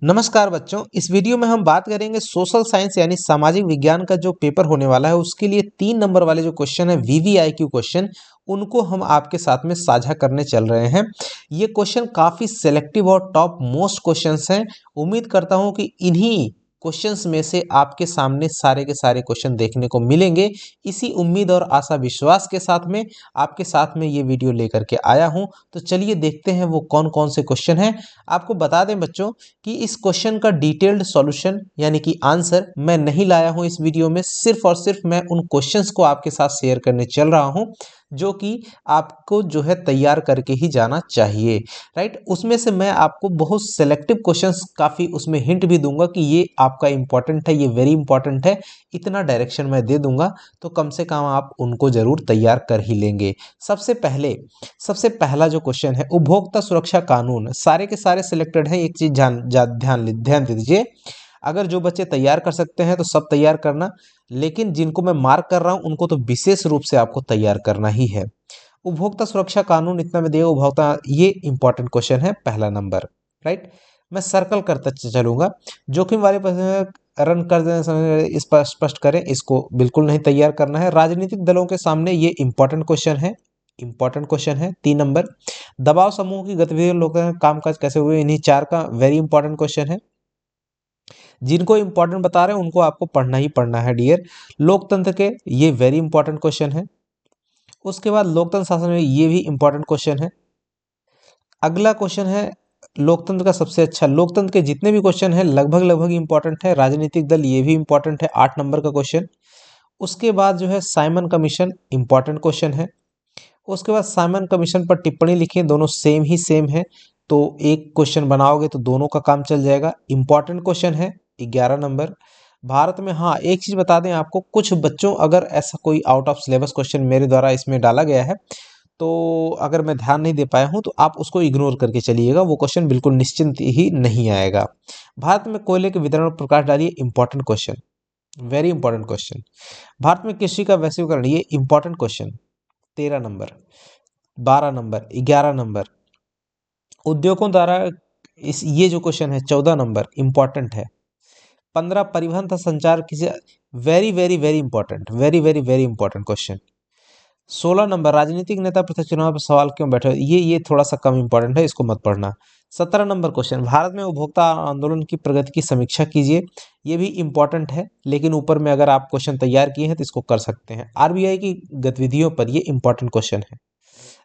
नमस्कार बच्चों, इस वीडियो में हम बात करेंगे सोशल साइंस यानी सामाजिक विज्ञान का जो पेपर होने वाला है उसके लिए 3 नंबर वाले जो क्वेश्चन है वीवीआईक्यू क्वेश्चन, उनको हम आपके साथ में साझा करने चल रहे हैं। ये क्वेश्चन काफ़ी सेलेक्टिव और टॉप मोस्ट क्वेश्चंस हैं। उम्मीद करता हूं कि इन्हीं क्वेश्चंस में से आपके सामने सारे के सारे क्वेश्चन देखने को मिलेंगे। इसी उम्मीद और आशा विश्वास के साथ में आपके साथ में ये वीडियो लेकर के आया हूं। तो चलिए देखते हैं वो कौन कौन से क्वेश्चन हैं। आपको बता दें बच्चों कि इस क्वेश्चन का डिटेल्ड सॉल्यूशन यानी कि आंसर मैं नहीं लाया हूं इस वीडियो में। सिर्फ और सिर्फ मैं उन क्वेश्चंस को आपके साथ शेयर करने चल रहा हूं जो कि आपको जो है तैयार करके ही जाना चाहिए। राइट, उसमें से मैं आपको बहुत सेलेक्टिव क्वेश्चंस काफ़ी उसमें हिंट भी दूंगा कि ये आपका इंपॉर्टेंट है, ये वेरी इंपॉर्टेंट है, इतना डायरेक्शन मैं दे दूंगा। तो कम से कम आप उनको जरूर तैयार कर ही लेंगे। सबसे पहला जो क्वेश्चन है, उपभोक्ता सुरक्षा कानून, सारे के सारे सिलेक्टेड हैं। एक चीज ध्यान दे दीजिए, अगर जो बच्चे तैयार कर सकते हैं तो सब तैयार करना, लेकिन जिनको मैं मार्क कर रहा हूं उनको तो विशेष रूप से आपको तैयार करना ही है। उपभोक्ता सुरक्षा कानून इतना में दिया उपभोक्ता, ये इंपॉर्टेंट क्वेश्चन है, पहला नंबर। राइट, मैं सर्कल करता चलूंगा। जोखिम वाले रन कर देने समय इस पर स्पष्ट करें, इसको बिल्कुल नहीं तैयार करना है। राजनीतिक दलों के सामने, ये इंपॉर्टेंट क्वेश्चन है, इंपॉर्टेंट क्वेश्चन है। 3 नंबर, दबाव समूह की गतिविधियों लोगों का कामकाज कैसे हुए, इन्हीं 4 का वेरी इंपॉर्टेंट क्वेश्चन है। जिनको इंपॉर्टेंट बता रहे हैं उनको आपको पढ़ना ही पढ़ना है डियर। लोकतंत्र के, ये वेरी इंपॉर्टेंट क्वेश्चन है। उसके बाद लोकतंत्र शासन में, ये भी इंपॉर्टेंट क्वेश्चन है। अगला क्वेश्चन है लोकतंत्र का सबसे अच्छा, लोकतंत्र के जितने भी क्वेश्चन हैं लगभग लगभग इंपॉर्टेंट है। राजनीतिक दल, ये भी इंपॉर्टेंट है, 8 नंबर का क्वेश्चन। उसके बाद जो है साइमन कमीशन, इंपॉर्टेंट क्वेश्चन है। उसके बाद साइमन कमीशन पर टिप्पणी लिखिए, दोनों सेम ही सेम है, तो एक क्वेश्चन बनाओगे तो दोनों का काम चल जाएगा। इंपॉर्टेंट क्वेश्चन है, 11 नंबर। भारत में, हाँ एक चीज बता दें आपको, कुछ बच्चों अगर ऐसा कोई आउट ऑफ सिलेबस क्वेश्चन मेरे द्वारा इसमें डाला गया है तो अगर मैं ध्यान नहीं दे पाया हूं तो आप उसको इग्नोर करके चलिएगा, वो क्वेश्चन बिल्कुल निश्चिंत ही नहीं आएगा। भारत में कोयले के वितरण पर प्रकाश डालिए, important question, very important question. Bharat में कृषि का वैश्वीकरण, ये important question, 13 number. 12 number, 11 number. उद्योगों द्वारा, इस ये जो क्वेश्चन है 14 नंबर, इंपॉर्टेंट है। 15, परिवहन तथा संचार किसी, very very very important, very very very important question. 16 number, राजनीतिक नेता प्रत्यक्ष चुनाव पर सवाल क्यों बैठे, ये थोड़ा सा कम इंपॉर्टेंट है, इसको मत पढ़ना। 17 नंबर क्वेश्चन, भारत में उपभोक्ता आंदोलन की प्रगति की समीक्षा कीजिए, ये भी इंपॉर्टेंट है, लेकिन ऊपर में अगर आप क्वेश्चन तैयार किए हैं तो इसको कर सकते हैं। आरबीआई की गतिविधियों पर, ये इंपॉर्टेंट क्वेश्चन है।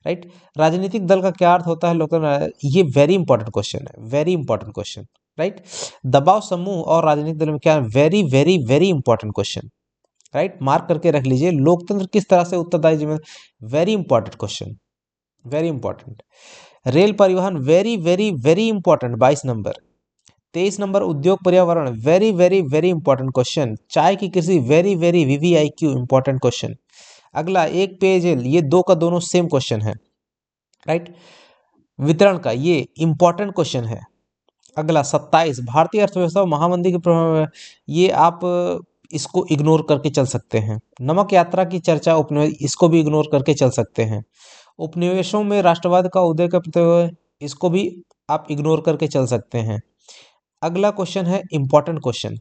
राइट, राजनीतिक दल का क्या अर्थ होता है लोकतंत्र, ये वेरी इंपॉर्टेंट क्वेश्चन है, वेरी इंपॉर्टेंट क्वेश्चन। राइट, दबाव समूह और राजनीतिक दल में क्या, very very very important question. Right, mark करके रख लीजिए। लोकतंत्र किस तरह से उत्तरदायी जिम्मेदारी, very important question, very important. Rail परिवहन, very very very important, 22 number. 23 number, उद्योग पर्यावरण, very very very important question. चाय की कृषि, very very VVIQ important question. अगला, एक पेयजल, ये दो का दोनों सेम क्वेश्चन है। राइट, वितरण का, ये इंपॉर्टेंट क्वेश्चन है। अगला 27, भारतीय अर्थव्यवस्था और महामंदी के प्रभाव में, ये आप इसको इग्नोर करके चल सकते हैं। नमक यात्रा की चर्चा, उपनिवेश, इसको भी इग्नोर करके चल सकते हैं। उपनिवेशों में राष्ट्रवाद का उदय का प्रत्यय, इसको भी आप इग्नोर करके चल सकते हैं। अगला क्वेश्चन है इंपॉर्टेंट क्वेश्चन।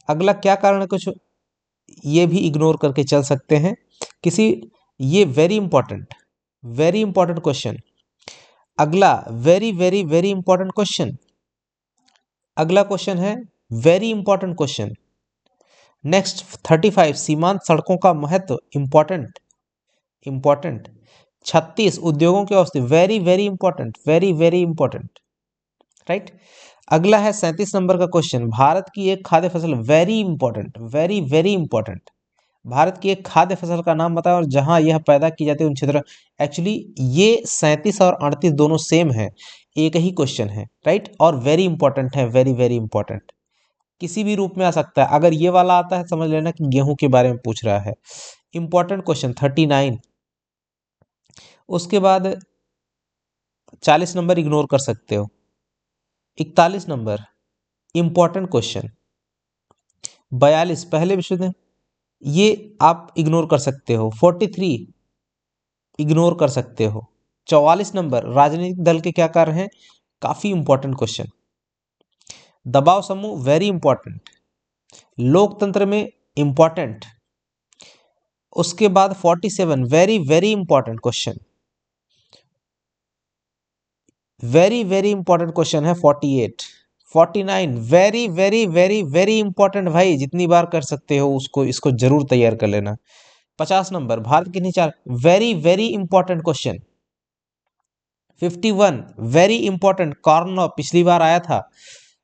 अगला, क्या कारण है कुछ, ये भी इग्नोर करके चल सकते हैं किसी, ये वेरी इंपॉर्टेंट क्वेश्चन। अगला, very very very important question. अगला क्वेश्चन है वेरी इंपॉर्टेंट क्वेश्चन। नेक्स्ट 35, सीमांत सड़कों का महत्व, इंपॉर्टेंट, इंपॉर्टेंट। 36, उद्योगों की अवस्था, very very important, very very important. Right, अगला है 37 नंबर का क्वेश्चन, भारत की एक खाद्य फसल, very important, very very important. Bharat की एक खाद्य फसल का नाम बताओ और जहां यह पैदा की जाती है उन क्षेत्रों, एक्चुअली ये 37 और 38 दोनों सेम है, एक ही क्वेश्चन है। राइट, और वेरी इंपॉर्टेंट है, वेरी वेरी इंपॉर्टेंट, किसी भी रूप में आ सकता है। अगर ये वाला आता है समझ लेना कि गेहूं के बारे में पूछ रहा है, इंपॉर्टेंट क्वेश्चन। 39, उसके बाद 40 नंबर इग्नोर कर सकते हो। 41 नंबर, इंपॉर्टेंट क्वेश्चन। 42, पहले विश्व युद्ध, ये आप इग्नोर कर सकते हो। 43, इग्नोर कर सकते हो। 44 नंबर, राजनीतिक दल के क्या कार्य हैं, काफी इंपॉर्टेंट क्वेश्चन। दबाव समूह वेरी इंपॉर्टेंट, लोकतंत्र में इंपॉर्टेंट। उसके बाद 47 very very important question, very very important question है 48। 49 very very very very important भाई, जितनी बार कर सकते हो उसको इसको जरूर तैयार कर लेना। 50 नंबर भारत की नीचा, very very important question. 51 very important, Karna पिछली बार आया था,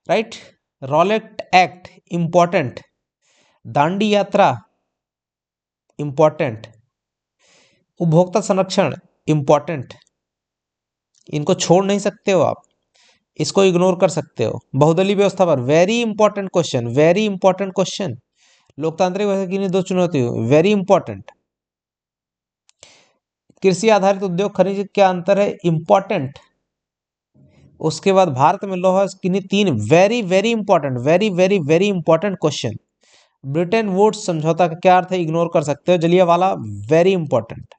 right. Rowlatt act important, Dandi यात्रा इंपॉर्टेंट, उपभोक्ता संरक्षण इंपॉर्टेंट, इनको छोड़ नहीं सकते हो आप, इसको इग्नोर कर सकते हो। बहुदलीय व्यवस्था पर very important question, very important question. लोकतांत्रिक व्यवस्था की दो चुनौती, वेरी इंपॉर्टेंट। कृषि आधारित उद्योग खनिज क्या अंतर है, इंपॉर्टेंट। उसके बाद भारत में लोहा किन्हीं 3 very very important, very very very important question. Bretton Woods समझौता का क्या अर्थ है, इग्नोर कर सकते हो। Jallianwala very important.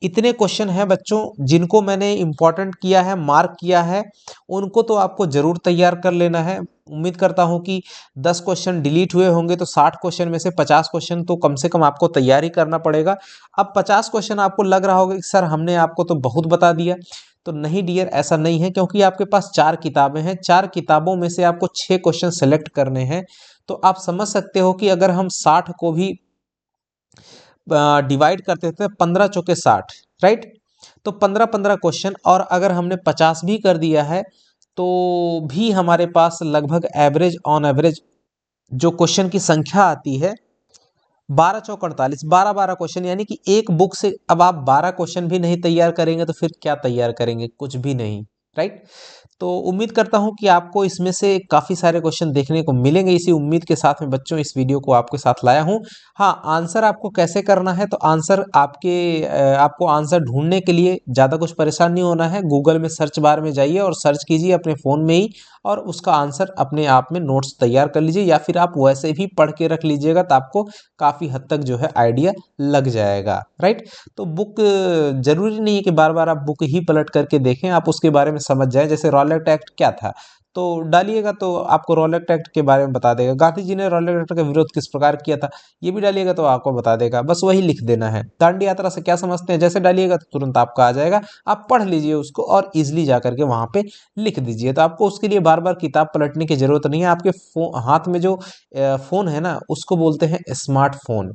इतने क्वेश्चन हैं बच्चों जिनको मैंने इंपॉर्टेंट किया है, मार्क किया है, उनको तो आपको जरूर तैयार कर लेना है। उम्मीद करता हूं कि 10 क्वेश्चन डिलीट हुए होंगे तो 60 क्वेश्चन में से 50 क्वेश्चन तो कम से कम आपको तैयारी करना पड़ेगा। अब 50 क्वेश्चन आपको लग रहा होगा कि सर हमने आपको तो बहुत बता दिया, तो नहीं डियर, ऐसा नहीं है, क्योंकि आपके पास 4 किताबें हैं। 4 किताबों में से आपको 6 क्वेश्चन सेलेक्ट करने हैं। तो आप समझ सकते हो कि अगर हम 60 को भी डिवाइड करते थे 15 चौके 60, राइट। तो 15-15 क्वेश्चन, और अगर हमने 50 भी कर दिया है तो भी हमारे पास लगभग एवरेज ऑन एवरेज जो क्वेश्चन की संख्या आती है 12 चौक 48, 12-12 क्वेश्चन, यानी कि एक बुक से अब आप 12 क्वेश्चन भी नहीं तैयार करेंगे तो फिर क्या तैयार करेंगे, कुछ भी नहीं, राइट। तो उम्मीद करता हूं कि आपको इसमें से काफ़ी सारे क्वेश्चन देखने को मिलेंगे। इसी उम्मीद के साथ में बच्चों इस वीडियो को आपके साथ लाया हूं। हाँ, आंसर आपको कैसे करना है, तो आंसर आपको आंसर ढूंढने के लिए ज़्यादा कुछ परेशान नहीं होना है। गूगल में सर्च बार में जाइए और सर्च कीजिए अपने फ़ोन में ही, और उसका आंसर अपने आप में नोट्स तैयार कर लीजिए, या फिर आप वैसे भी पढ़ के रख लीजिएगा तो आपको काफ़ी हद तक जो है आइडिया लग जाएगा, राइट। तो बुक जरूरी नहीं है कि बार बार आप बुक ही पलट करके देखें, आप उसके बारे में समझ जाएं। जैसे रॉलेट एक्ट क्या था, तो डालिएगा तो आपको रॉलेट एक्ट के बारे में बता देगा। गांधी जी ने रॉलेट एक्ट का विरोध किस प्रकार किया था, ये भी डालिएगा तो आपको बता देगा, बस वही लिख देना है। दांडी यात्रा से क्या समझते हैं, जैसे डालिएगा तो तुरंत आपका आ जाएगा। आप पढ़ लीजिए उसको और इजिली जा करके वहां पे लिख दीजिए। तो आपको उसके लिए बार बार किताब पलटने की जरूरत नहीं है। आपके हाथ में जो फोन है ना, उसको बोलते हैं स्मार्टफोन।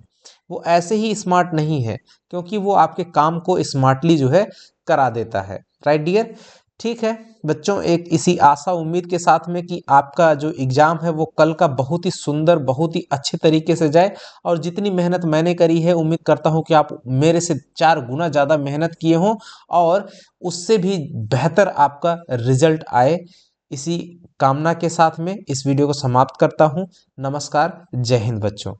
वो ऐसे ही स्मार्ट नहीं है, क्योंकि वो आपके काम को स्मार्टली जो है करा देता है, राइट डियर। ठीक है बच्चों, एक इसी आशा उम्मीद के साथ में कि आपका जो एग्जाम है वो कल का बहुत ही सुंदर, बहुत ही अच्छे तरीके से जाए। और जितनी मेहनत मैंने करी है, उम्मीद करता हूं कि आप मेरे से 4 गुना ज़्यादा मेहनत किए हों और उससे भी बेहतर आपका रिजल्ट आए। इसी कामना के साथ में इस वीडियो को समाप्त करता हूं। नमस्कार, जय हिंद बच्चों।